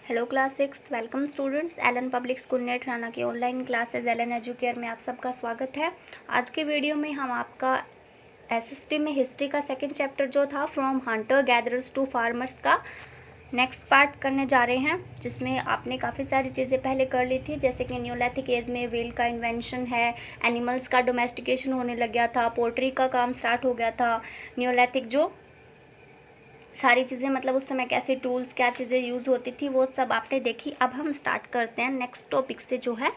Hello class 6 welcome students. Allen public school नेट राना की online classes Elon educare में आप सबका स्वागत है। आज के वीडियो में हम आपका एसएसटी में हिस्ट्री का सेकंड चैप्टर जो था from hunter gatherers to farmers का नेक्स्ट पार्ट करने जा रहे हैं, जिसमें आपने काफ़ी सारी चीज़ें पहले कर ली थी, जैसे कि न्योलिथिक एज में व्हील का इन्वेंशन है, एनिमल्स का डोमेस्टिकेशन होने लग गया था, पोल्ट्री का काम स्टार्ट हो गया था, न्योलिथिक जो सारी चीज़ें मतलब उस समय कैसे टूल्स क्या चीज़ें यूज़ होती थी वो सब आपने देखी। अब हम स्टार्ट करते हैं नेक्स्ट टॉपिक से, जो है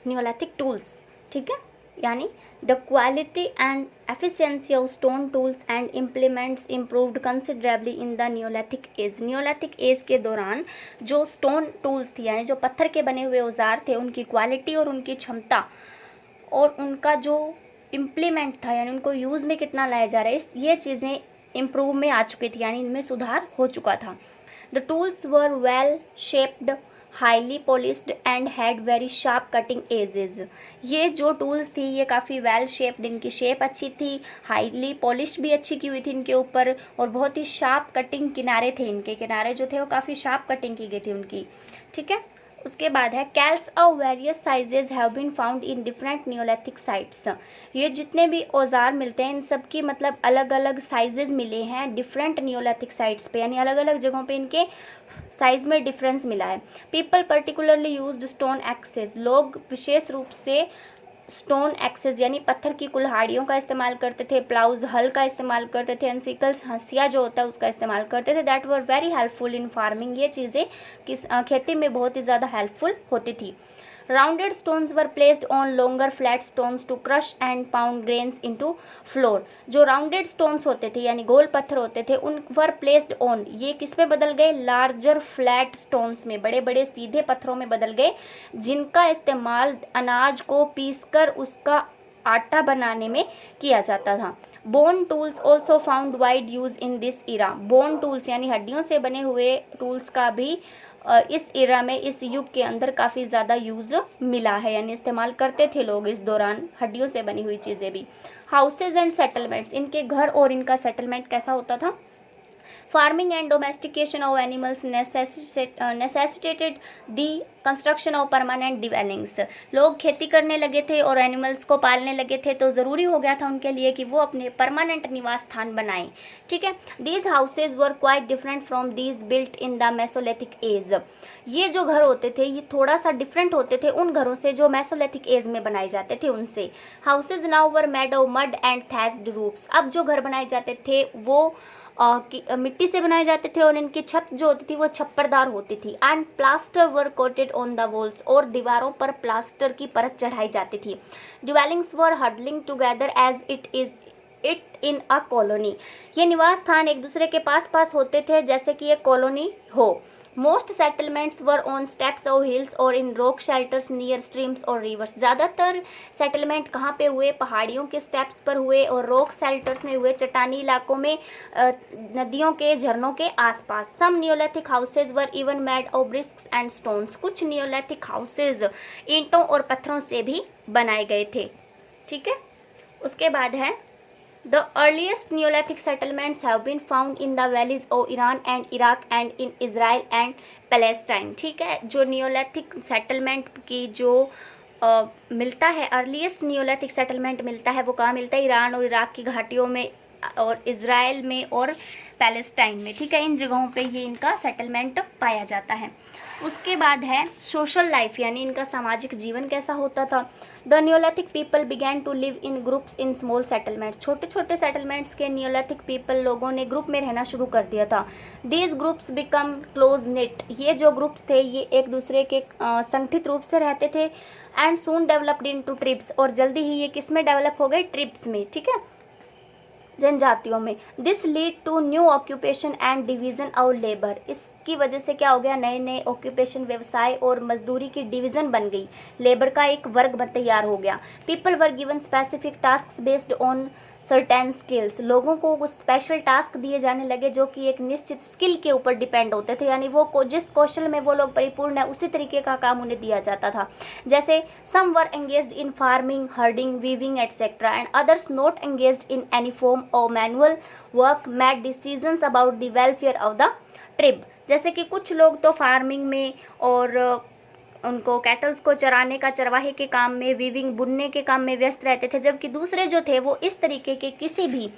न्योलिथिक टूल्स। ठीक है, यानी the quality and efficiency of stone tools and implements improved considerably in the neolithic age. Neolithic age के दौरान जो स्टोन टूल्स थी, यानी जो पत्थर के बने हुए औजार थे, उनकी क्वालिटी और उनकी क्षमता और उनका जो इम्प्लीमेंट था, यानी उनको यूज़ में कितना लाया जा रहा है, ये चीज़ें इम्प्रूव में आ चुकी थी, यानी इनमें सुधार हो चुका था। The tools were well shaped, highly polished and had very sharp cutting edges. ये जो टूल्स थी ये काफ़ी वेल शेप्ड, इनकी शेप अच्छी थी, हाईली पॉलिश भी अच्छी की हुई थी इनके ऊपर, और बहुत ही शार्प कटिंग किनारे थे, इनके किनारे जो थे वो काफ़ी शार्प कटिंग की गई थी उनकी। ठीक है, उसके बाद है celts of various sizes have been found in different neolithic sites. ये जितने भी औजार मिलते हैं इन सब की मतलब अलग अलग साइजेज मिले हैं डिफरेंट न्योलिथिक साइट्स पे, यानी अलग अलग जगहों पे इनके साइज में डिफरेंस मिला है। People particularly used stone axes. लोग विशेष रूप से स्टोन एक्सेस यानी पत्थर की कुल्हाड़ियों का इस्तेमाल करते थे, प्लाउज हल का इस्तेमाल करते थे, एंसिकल्स हंसिया जो होता है उसका इस्तेमाल करते थे। That were very helpful in farming. ये चीज़ें किस खेती में बहुत ही ज़्यादा हेल्पफुल होती थी। Rounded stones were placed on longer flat stones to crush and pound grains into flour. जो राउंडेड स्टोन्स होते थे यानी गोल पत्थर होते थे, उन वर प्लेस्ड ऑन, ये किस में बदल गए, लार्जर फ्लैट स्टोन्स में, बड़े बड़े सीधे पत्थरों में बदल गए, जिनका इस्तेमाल अनाज को पीसकर उसका आटा बनाने में किया जाता था। Bone tools also found wide use in this Ira. Bone tools यानी हड्डियों से बने हुए टूल्स का भी इस इरा में, इस युग के अंदर काफ़ी ज़्यादा यूज़ मिला है, यानी इस्तेमाल करते थे लोग इस दौरान हड्डियों से बनी हुई चीज़ें भी। हाउसेज एंड सेटलमेंट्स, इनके घर और इनका सेटलमेंट कैसा होता था। Farming and domestication of animals necessitated the construction of permanent dwellings. लोग खेती करने लगे थे और एनिमल्स को पालने लगे थे, तो ज़रूरी हो गया था उनके लिए कि वो अपने परमानेंट निवास स्थान बनाएं। ठीक है, these houses were quite different from these built in the Mesolithic as. ये जो घर होते थे ये थोड़ा सा डिफरेंट होते थे उन घरों से जो मेसोलिथिक एज में बनाए जाते थे उनसे। Houses now were made of mud and thatched roofs. अब जो घर बनाए जाते थे वो मिट्टी से बनाए जाते थे और इनकी छत जो होती थी वो छप्परदार होती थी। And plaster were coated on the walls, और दीवारों पर प्लास्टर की परत चढ़ाई जाती थी। Dwellings were huddling together as it in a colony. ये निवास स्थान एक दूसरे के पास पास होते थे जैसे कि एक कॉलोनी हो। Most settlements were on steps और हिल्स और इन रॉक शेल्टर्स नियर स्ट्रीम्स और रिवर्स। ज़्यादातर सेटलमेंट कहाँ पे हुए, पहाड़ियों के स्टेप्स पर हुए और रॉक शेल्टर्स में हुए, चट्टानी इलाकों में, नदियों के झरनों के आसपास। Some neolithic houses were even made of bricks and stones. कुछ न्योलिथिक हाउसेज ईंटों और पत्थरों से भी बनाए गए थे। ठीक है, उसके बाद है The earliest Neolithic settlements have been found in the valleys of Iran and Iraq and in Israel and Palestine। ठीक है, जो Neolithic settlement की जो मिलता है, अर्लीस्ट Neolithic settlement मिलता है वो कहाँ मिलता है, ईरान और इराक की घाटियों में और इज़राइल में और पैलेस्टाइन में। ठीक है, इन जगहों पे ये इनका सेटलमेंट पाया जाता है। उसके बाद है सोशल लाइफ, यानी इनका सामाजिक जीवन कैसा होता था। The neolithic people began to live in groups in small settlements. छोटे छोटे सेटलमेंट्स के न्योलिथिक पीपल लोगों ने ग्रुप में रहना शुरू कर दिया था। These groups become close knit. ये जो ग्रुप्स थे ये एक दूसरे के संगठित रूप से रहते थे। And soon developed into tribes, और जल्दी ही ये किस में डेवलप हो गए, ट्रिब्स में। ठीक है, जनजातियों में। This lead to new occupation and division of labour. इसकी वजह से क्या हो गया, नए नए ऑक्यूपेशन, व्यवसाय और मजदूरी की डिवीजन बन गई, लेबर का एक वर्ग तैयार हो गया। People were given specific task based on certain skills. लोगों को कुछ स्पेशल टास्क दिए जाने लगे जो कि एक निश्चित स्किल के ऊपर डिपेंड होते थे, यानी वो जिस कौशल में वो लोग परिपूर्ण है उसी तरीके का काम उन्हें दिया जाता था। जैसे some were engaged in farming, herding, weaving etcetera and others not engaged in any form of manual work made decisions about the welfare of the tribe, जैसे कि कुछ लोग तो फार्मिंग में और उनको कैटल्स को चराने का चरवाहे के काम में, वीविंग बुनने के काम में व्यस्त रहते थे, जबकि दूसरे जो थे वो इस तरीके के किसी भी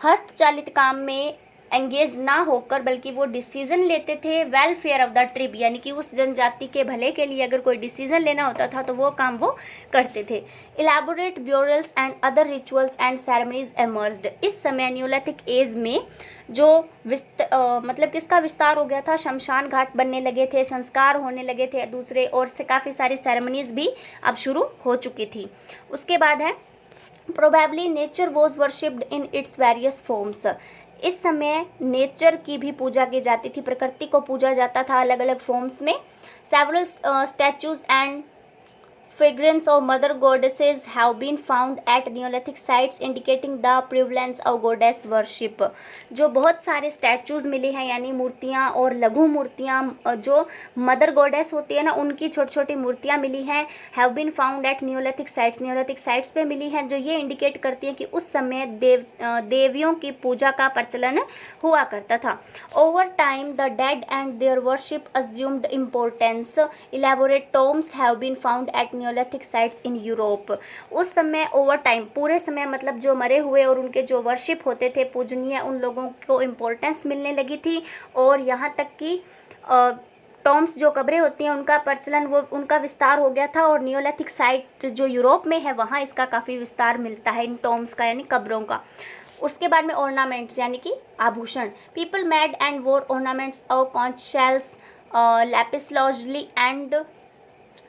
हस्तचालित काम में एंगेज ना होकर बल्कि वो डिसीजन लेते थे वेलफेयर ऑफ द ट्रिब, यानी कि उस जनजाति के भले के लिए अगर कोई डिसीजन लेना होता था तो वो काम वो करते थे। Elaborate burials and other rituals and ceremonies emerged. इस समय न्यूलिथिक एज में जो मतलब किसका विस्तार हो गया था, शमशान घाट बनने लगे थे, संस्कार होने लगे थे दूसरे, और से काफ़ी सारी सेरेमनीज भी अब शुरू हो चुकी थी। उसके बाद है probably nature was worshipped in its various forms. इस समय नेचर की भी पूजा की जाती थी, प्रकृति को पूजा जाता था अलग अलग फॉर्म्स में। Several statues and figurines of mother goddesses have been found at Neolithic sites indicating the prevalence of goddess worship। जो बहुत सारे स्टैचूज मिले हैं, यानी मूर्तियाँ और लघु मूर्तियाँ जो मदर गॉडेस होती है ना, उनकी छोटी छोटी मूर्तियाँ मिली हैं, have been found at neolithic sites, neolithic sites पे मिली हैं, जो ये इंडिकेट करती हैं कि उस समय देवियों की पूजा का प्रचलन हुआ करता था। Over time the dead and their worship assumed importance. Elaborate tombs have been found at neolithic sites in Europe. उस समय ओवर टाइम, पूरे समय मतलब जो मरे हुए और उनके जो वर्शिप होते थे, पूजनीय, उन लोगों को इम्पोर्टेंस मिलने लगी थी, और यहाँ तक कि टॉम्स जो कब्रें होती हैं उनका प्रचलन, वो उनका विस्तार हो गया था। और न्यूलिथिक साइट जो यूरोप में है वहाँ इसका काफ़ी विस्तार मिलता है इन टॉम्स का, यानी कब्रों का। उसके बाद में ऑर्नामेंट्स यानी कि आभूषण। People made and wore ornaments of conch shells, lapis lazuli and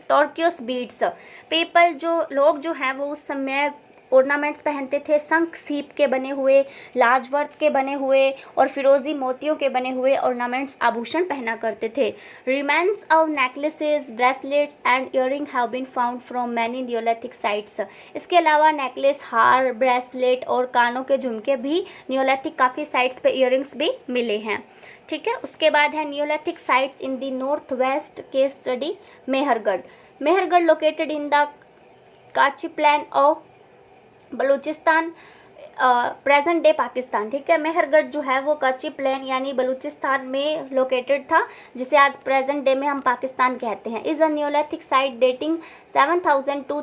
turquoise beads. People जो लोग जो हैं वो उस समय ऑर्नामेंट्स पहनते थे, शंख सीप के बने हुए, लाजवर्त के बने हुए और फिरोजी मोतियों के बने हुए ऑर्नामेंट्स आभूषण पहना करते थे। Remains of necklaces, bracelets and earring have been found from many neolithic sites. इसके अलावा नेकलेस, हार, ब्रेसलेट और कानों के झुमके भी न्यूलिथिक काफ़ी साइट्स पे इयरिंग्स भी मिले हैं। ठीक है, उसके बाद है neolithic sites in the north west case study Mehrgarh. Mehrgarh located in the Kachi plain of Balochistan, present day Pakistan. ठीक है, मेहरगढ़ जो है वो काची प्लेन यानी बलूचिस्तान में लोकेटेड था, जिसे आज प्रेजेंट डे में हम पाकिस्तान कहते हैं। Is a neolithic site dating 7000 to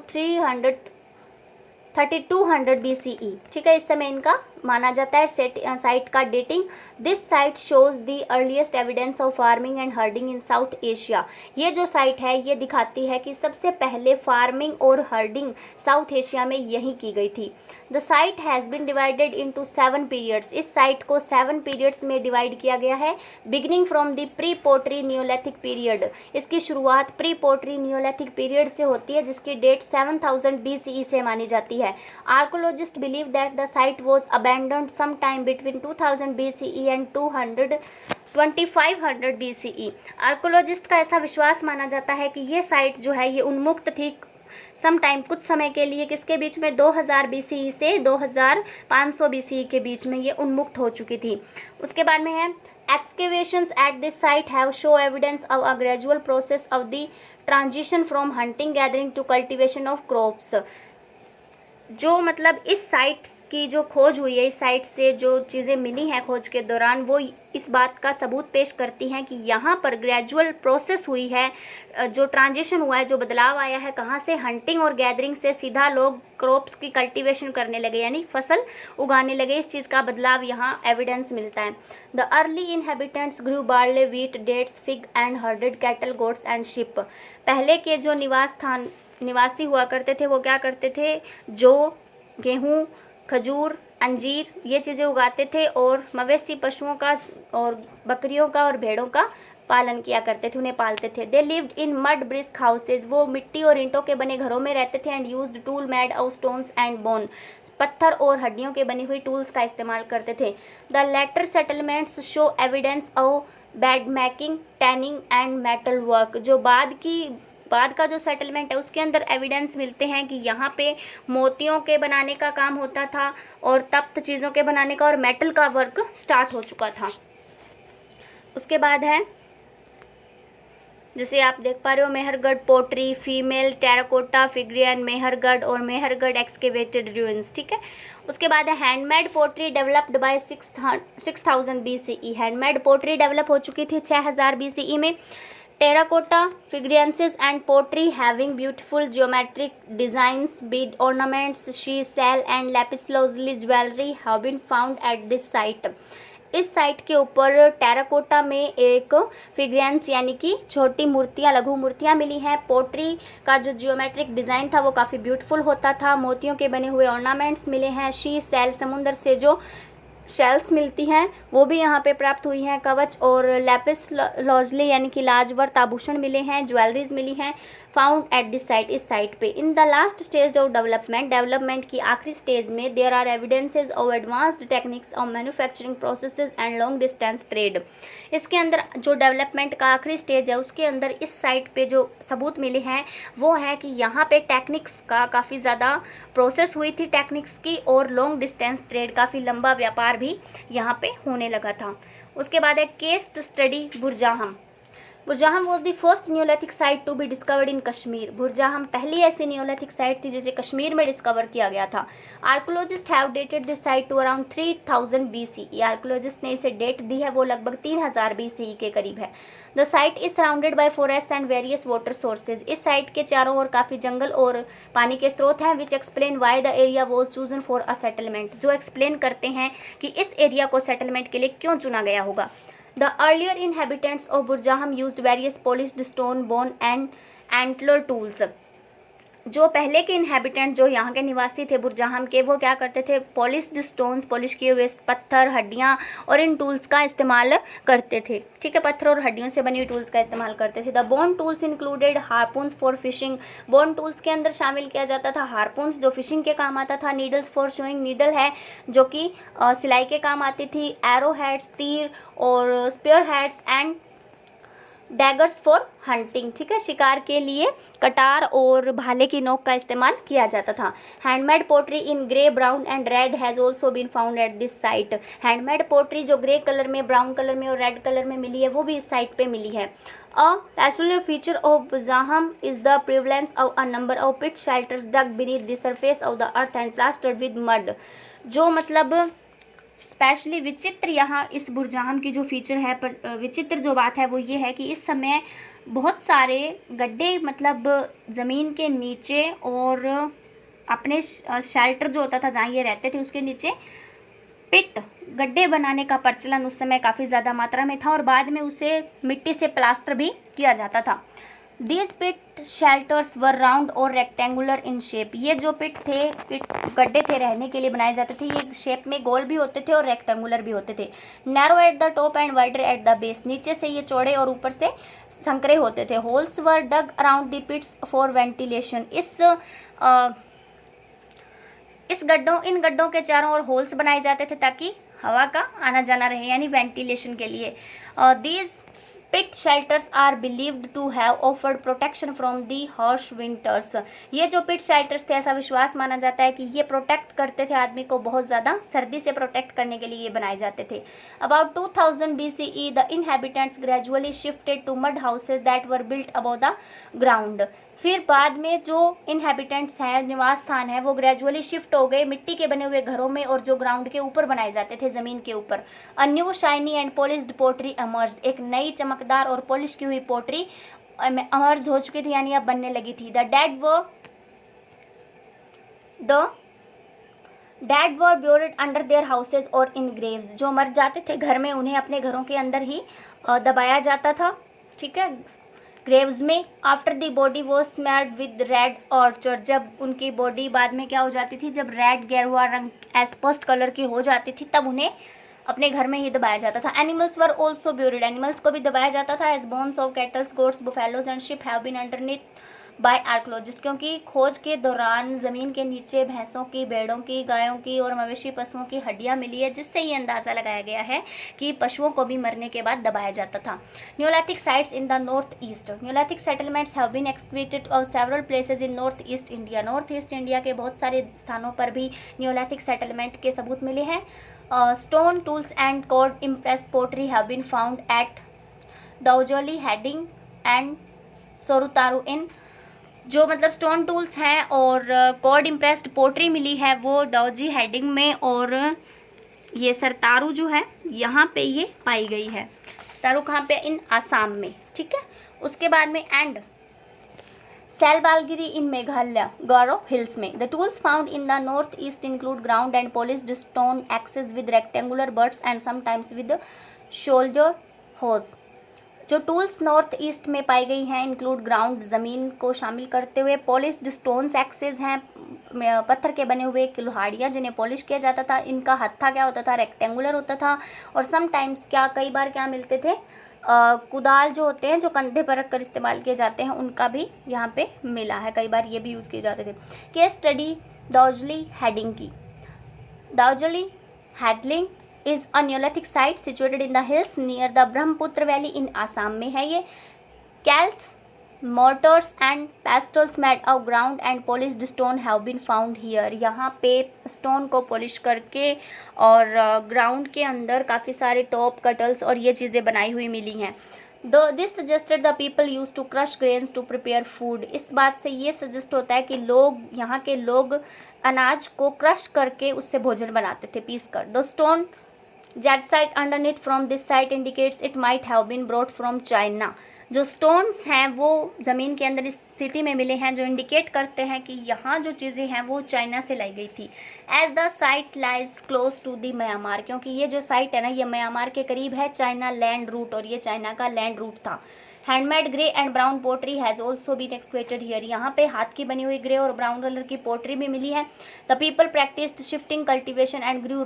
3200 BCE। ठीक है, इस समय इनका माना जाता है साइट का dating. This site shows the earliest evidence of farming and herding in south Asia. ये जो साइट है ये दिखाती है कि सबसे पहले फार्मिंग और हर्डिंग साउथ एशिया में यहीं की गई थी। The site has been divided into 7 periods. इस साइट को 7 पीरियड्स में डिवाइड किया गया है, beginning from the pre pottery neolithic period. इसकी शुरुआत प्री पोट्री न्यूलिथिक पीरियड से होती है, जिसकी डेट 7000 BCE से मानी जाती है। Archaeologist believe that the site was abandoned some time between 2000 BCE and 2500 BCE। Archaeologist का ऐसा विश्वास माना जाता है कि ये साइट जो है ये उन्मुक्त थी सम टाइम, कुछ समय के लिए, किसके बीच में, 2000 BCE से 2500 BCE के बीच में ये उन्मुक्त हो चुकी थी। उसके बाद में है excavations at this site have show evidence of a gradual process of the transition from hunting gathering to cultivation of crops. जो मतलब इस साइट की जो खोज हुई है, इस साइट से जो चीज़ें मिली हैं खोज के दौरान, वो इस बात का सबूत पेश करती हैं कि यहाँ पर ग्रेजुअल प्रोसेस हुई है, जो ट्रांजिशन हुआ है, जो बदलाव आया है, कहाँ से, हंटिंग और गैदरिंग से सीधा लोग क्रॉप्स की कल्टीवेशन करने लगे, यानी फसल उगाने लगे। इस चीज़ का बदलाव यहाँ एविडेंस मिलता है। The early inhabitants grew barley, wheat, dates, fig and herded cattle, goats and sheep. पहले के जो निवासी हुआ करते थे वो क्या करते थे, जो गेहूँ, खजूर, अंजीर ये चीज़ें उगाते थे और मवेशी पशुओं का और बकरियों का और भेड़ों का पालन किया करते थे, उन्हें पालते थे। They lived in mud brick houses, वो मिट्टी और ईंटों के बने घरों में रहते थे। And used tool made of stones and bone, पत्थर और हड्डियों के बनी हुई टूल्स का इस्तेमाल करते थे। The later settlements show evidence of bead making, tanning and metal work. जो बाद का जो सेटलमेंट है उसके अंदर एविडेंस मिलते हैं कि यहाँ पे मोतियों के बनाने का काम होता था और तख्त चीज़ों के बनाने का और मेटल का वर्क स्टार्ट हो चुका था। उसके बाद है, जैसे आप देख पा रहे हो, Mehrgarh pottery, female terracotta figurines, Mehrgarh और मेहरगढ़ एक्सकेवेटेड रूइंस। ठीक है, उसके बाद है handmade pottery developed by 6000 BCE। Handmade pottery develop हो चुकी थी 6000 BCE में। Terracotta figurances and pottery having beautiful geometric designs, bead ornaments, she shell and lapis lazuli jewelry have been found at this site। इस site के ऊपर terracotta में एक फिग्रेंस यानी कि छोटी मूर्तियाँ, लघु मूर्तियाँ मिली हैं। पोट्री का जो जियोमेट्रिक डिज़ाइन था वो काफ़ी ब्यूटीफुल होता था। मोतियों के बने हुए ऑर्नामेंट्स मिले हैं। शी सेल, समुद्र से जो शेल्स मिलती हैं वो भी यहाँ पे प्राप्त हुई हैं। कवच और लैपिस लॉजली यानी कि लाजवर्त आभूषण मिले हैं। ज्वेलरीज मिली हैं। फाउंड एट दिस साइट, इस साइट पे। In the last stage of development की आखिरी स्टेज में there are evidences of advanced techniques of manufacturing processes and long distance trade. इसके अंदर जो डेवलपमेंट का आखिरी स्टेज है उसके अंदर इस साइट पे जो सबूत मिले हैं वो है कि यहाँ पे टेक्निक्स का काफ़ी ज़्यादा प्रोसेस हुई थी टेक्निक्स की, और लॉन्ग डिस्टेंस ट्रेड, काफ़ी लंबा व्यापार भी यहाँ पे होने लगा था। उसके बाद है case study Burzahom. Burzahom was the first neolithic site to be discovered in Kashmir. Burzahom पहली ऐसी न्योलिथिक साइट थी जिसे कश्मीर में डिस्कवर किया गया था। Archaeologist have dated this site to around 3000 BCE। Archaeologist ने इसे डेट दी है, वो लगभग 3000 BCE के करीब है। The site is surrounded by forest and various water sources. इस साइट के चारों ओर काफ़ी जंगल और पानी के स्रोत हैं। Which explain why the area was chosen for a settlement, जो एक्सप्लेन करते हैं कि इस एरिया को सेटलमेंट के लिए क्यों चुना गया होगा। The earlier inhabitants of Burjaham used various polished stone, bone and antler tools। जो पहले के इनहेबिटेंट, जो यहाँ के निवासी थे बुरजाहम के, वो क्या करते थे, पॉलिश्ड स्टोन्स, पॉलिश किए हुए पत्थर, हड्डियाँ और इन टूल्स का इस्तेमाल करते थे। ठीक है, पत्थर और हड्डियों से बनी हुई टूल्स का इस्तेमाल करते थे। The bone tools included हार्पून्स for fishing. Bone tools के अंदर शामिल किया जाता था हार्पून्स, जो फिशिंग के काम आता था। नीडल्स फॉर शोइंग, नीडल है जो कि सिलाई के काम आती थी। एरो हेड्स, तीर और spear heads and daggers for hunting. ठीक है, शिकार के लिए कटार और भाले की नोक का इस्तेमाल किया जाता था। Handmade pottery in grey, brown and red has also been found at this site. Handmade pottery जो ग्रे कलर में, ब्राउन कलर में और रेड कलर में मिली है वो भी इस साइट पे मिली है। A peculiar feature of Burjaham is the prevalence of a number of pit shelters dug beneath the surface of the earth and plastered with mud। जो मतलब स्पेशली विचित्र यहाँ इस बुरजाहम की जो फीचर है, पर विचित्र जो बात है वो ये है कि इस समय बहुत सारे गड्ढे, मतलब ज़मीन के नीचे और अपने शेल्टर जो होता था जहाँ ये रहते थे उसके नीचे पिट, गड्ढे बनाने का प्रचलन उस समय काफ़ी ज़्यादा मात्रा में था, और बाद में उसे मिट्टी से प्लास्टर भी किया जाता था। These pit shelters were round और rectangular in shape। ये जो पिट गड्ढे थे रहने के लिए बनाए जाते थे, ये शेप में गोल भी होते थे और रेक्टेंगुलर भी होते थे। Narrow at the top and wider at the base। नीचे से ये चौड़े और ऊपर से संकरे होते थे। Holes were dug around the pits for ventilation। इन गड्ढों के चारों ओर होल्स बनाए जाते थे ताकि हवा का आना जाना रहे, यानी वेंटिलेशन के लिए। These pit shelters are believed to have offered protection from the harsh winters. ये जो पिट शेल्टर्स थे, ऐसा विश्वास माना जाता है कि ये प्रोटेक्ट करते थे आदमी को, बहुत ज़्यादा सर्दी से प्रोटेक्ट करने के लिए ये बनाए जाते थे। About 2000 BCE the inhabitants gradually shifted to mud houses that were built above the ground. फिर बाद में जो इनहेबिटेंट्स हैं, निवास स्थान है, वो ग्रेजुअली शिफ्ट हो गए मिट्टी के बने हुए घरों में, और जो ग्राउंड के ऊपर बनाए जाते थे, ज़मीन के ऊपर। A new shiny and polished pottery emerged. एक नई चमकदार और पॉलिश की हुई पोट्री एमर्ज हो चुकी थी, यानी अब बनने लगी थी। The dead were buried under their houses और इन ग्रेव्स। जो मर जाते थे घर में, उन्हें अपने घरों के अंदर ही दबाया जाता था। ठीक है, ग्रेव्स में। After the body was smeared with red ochre. जब उनकी बॉडी बाद में क्या हो जाती थी, जब रेड गेरुआ रंग एस्पस्ट कलर की हो जाती थी, तब उन्हें अपने घर में ही दबाया जाता था। Animals were also buried. Animals को भी दबाया जाता था। As bones of cattles, goats, buffaloes and sheep have been underneath by archaeologist. क्योंकि खोज के दौरान ज़मीन के नीचे भैंसों की, भेड़ों की, गायों की और मवेशी पशुओं की हड्डियां मिली है, जिससे ये अंदाज़ा लगाया गया है कि पशुओं को भी मरने के बाद दबाया जाता था। Neolithic sites in the north east. Neolithic settlements have been excavated of several places in north east India. North east India के बहुत सारे स्थानों पर भी न्योलिथिक सेटलमेंट के सबूत मिले हैं। Stone tools and cord impressed pottery have been found at Daojali, Hading and Sarutaru in जो मतलब स्टोन टूल्स हैं और कॉड इम्प्रेस्ड पोट्री मिली है वो डॉजी हेडिंग में, और ये सरतारू जो है यहाँ पे ये पाई गई है। सरतारू कहाँ पे? इन आसाम में, ठीक है। उसके बाद में and Selbalgiri in Meghalaya Garo hills में। The tools found in the north east include ground and polished stone axes with rectangular butts and sometimes with shoulder hoes. जो टूल्स नॉर्थ ईस्ट में पाई गई हैं इंक्लूड ग्राउंड, ज़मीन को शामिल करते हुए, पॉलिश्ड स्टोन्स एक्सेस हैं, पत्थर के बने हुए कुल्हाड़ियाँ जिन्हें पॉलिश किया जाता था। इनका हत्था क्या होता था? रेक्टेंगुलर होता था। और समटाइम्स क्या, कई बार क्या मिलते थे? कुदाल जो होते हैं जो कंधे पर रखकर इस्तेमाल किए जाते हैं उनका भी यहाँ पे मिला है, कई बार ये भी यूज़ किए जाते थे। केस स्टडी दार्जिलिंग हेडिंग की। Daojali Hading is a neolithic site situated in the hills near the Brahmaputra valley in Assam में है ये। Celts, mortars and pestles made of ground and polished stone have been found here. यहाँ पे स्टोन को पॉलिश करके और ग्राउंड के अंदर काफ़ी सारे टॉप, कटल्स और ये चीज़ें बनाई हुई मिली हैं। This suggested the people use to crush grains to prepare food. इस बात से ये सजेस्ट होता है कि लोग, यहाँ के लोग अनाज को क्रश करके उससे भोजन बनाते थे, पीस कर। The stone jadeite underneath from this site indicates it might have been brought from China. जो स्टोन्स हैं वो ज़मीन के अंदर इस स्थिति में मिले हैं जो इंडिकेट करते हैं कि यहाँ जो चीज़ें हैं वो चाइना से लाई गई थी। As the site lies close to the Myanmar, क्योंकि ये जो साइट है ना ये म्यांमार के करीब है, चाइना लैंड रूट, और ये चाइना का लैंड रूट था। Handmade grey and brown pottery has also been excavated here. यहाँ पे हाथ की बनी हुई ग्रे और ब्राउन कलर की पोट्री भी मिली है। The people practised shifting cultivation and grew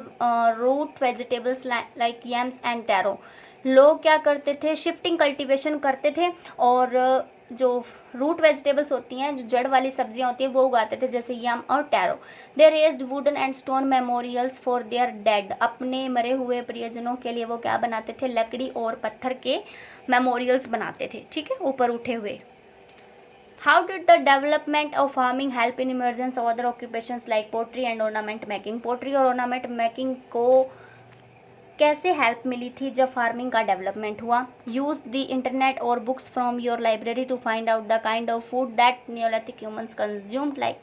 root vegetables like yams and taro. लोग क्या करते थे? शिफ्टिंग कल्टीवेशन करते थे और जो रूट वेजिटेबल्स होती हैं, जो जड़ वाली सब्जियां होती हैं वो उगाते थे, जैसे यम और tarot. They raised wooden and stone memorials for their dead. अपने मरे हुए प्रियजनों के लिए वो क्या बनाते थे? लकड़ी और पत्थर के मेमोरियल्स बनाते थे, ठीक है, ऊपर उठे हुए। How did the development of farming help in emergence of other occupations like pottery and ornament making. Pottery और ऑर्नामेंट मेकिंग को कैसे हेल्प मिली थी जब फार्मिंग का डेवलपमेंट हुआ? यूज द इंटरनेट और books from your library to find out the kind of food that neolithic humans consumed, like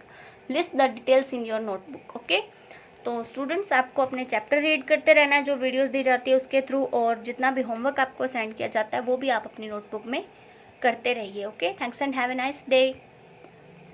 list the details in your notebook. Okay, तो students आपको अपने चैप्टर रीड करते रहना है जो वीडियोस दी जाती है उसके थ्रू, और जितना भी होमवर्क आपको सेंड किया जाता है वो भी आप अपनी नोटबुक में करते रहिए। Okay, thanks and have a nice day.